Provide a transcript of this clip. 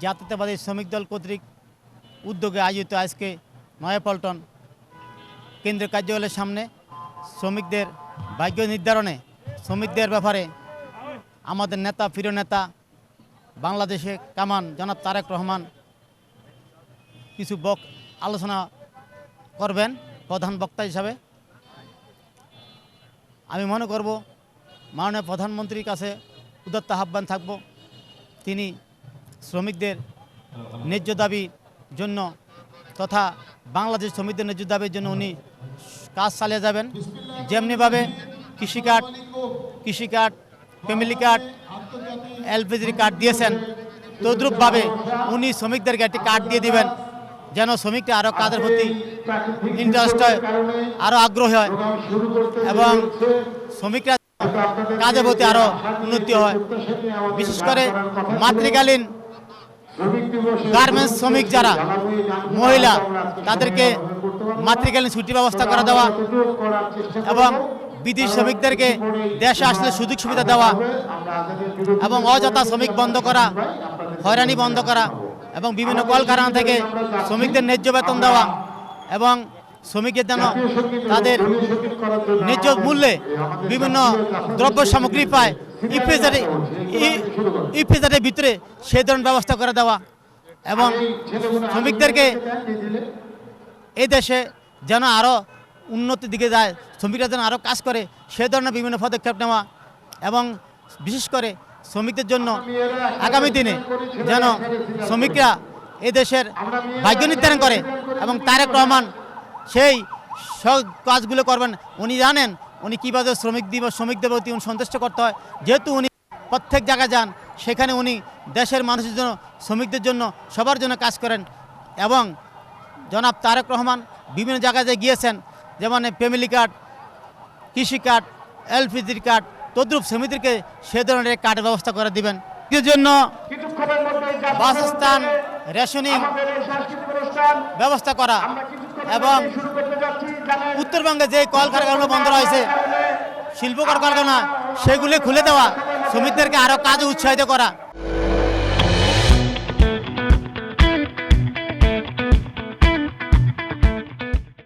জাতীয়তাবাদী শ্রমিক দল কর্তৃক উদ্যোগে আয়োজিত আজকে নয়াপল্টন কেন্দ্রীয় কার্যালয়ের সামনে শ্রমিকদের ভাগ্য নির্ধারণে শ্রমিকদের ব্যাপারে আমাদের নেতা প্রিয় নেতা বাংলাদেশে কামান জনাব তারেক রহমান কিছু আলোচনা করবেন প্রধান বক্তা হিসাবে। আমি মনে করব মাননীয় প্রধানমন্ত্রীর কাছে উদাত্ত আহ্বান থাকব, তিনি শ্রমিকদের ন্যায্য দাবির জন্য তথা বাংলাদেশ শ্রমিকদের ন্যায্য দাবির জন্য উনি কাজ চালিয়ে যাবেন। যেমনিভাবে কৃষি কার্ড ফ্যামিলি কার্ড এলপিজির কার্ড দিয়েছেন, তদ্রূপভাবে উনি শ্রমিকদেরকে একটি কার্ড দিয়ে দিবেন, যেন শ্রমিকরা আরও কাজের প্রতি ইন্টারেস্ট হয়, আরও আগ্রহী হয় এবং শ্রমিকরা কাজের প্রতি আরও উন্নতি হয়। বিশেষ করে মাতৃকালীন গার্মেন্টস শ্রমিক যারা মহিলা, তাদেরকে মাতৃকালীন ছুটির ব্যবস্থা করে দেওয়া এবং বিদেশি শ্রমিকদেরকে দেশে আসলে সুযোগ সুবিধা দেওয়া এবং অযথা শ্রমিক বন্ধ করা, হয়রানি বন্ধ করা এবং বিভিন্ন কলকারখানা থেকে শ্রমিকদের ন্যায্য বেতন দেওয়া এবং শ্রমিকের যেন তাদের ন্যায্য মূল্যে বিভিন্ন দ্রব্য সামগ্রী পায় ইফেজারের ভিতরে সেই ধরনের ব্যবস্থা করে দেওয়া এবং শ্রমিকদেরকে এই দেশে যেন আরও উন্নতির দিকে যায়, শ্রমিকরা যেন আরও কাজ করে সেই ধরনের বিভিন্ন পদক্ষেপ নেওয়া এবং বিশেষ করে শ্রমিকদের জন্য আগামী দিনে যেন শ্রমিকরা এই দেশের ভাগ্য নির্ধারণ করে এবং তারেক রহমান সেই সব কাজগুলো করবেন। উনি জানেন উনি কীভাবে শ্রমিকদের প্রতি সন্তুষ্ট করতে হয়, যেহেতু উনি প্রত্যেক জায়গায় যান, সেখানে উনি দেশের মানুষের জন্য শ্রমিকদের জন্য সবার জন্য কাজ করেন এবং জনাব তারেক রহমান বিভিন্ন জায়গায় গিয়েছেন, যেমন ফ্যামিলি কার্ড, কৃষি কার্ড, এলপিজির কার্ড, তদ্রূপ শ্রমিকদেরকে সে ধরনের কার্ডের ব্যবস্থা করে দিবেন। এর জন্য বাসস্থান, রেশনিং ব্যবস্থা করা এবং উত্তরবঙ্গে যে কলকারখানাগুলো বন্ধ রয়েছে, শিল্প কলকারখানা, সেগুলি খুলে দেওয়া, শ্রমিকদেরকে আরও কাজে উৎসাহিত করা।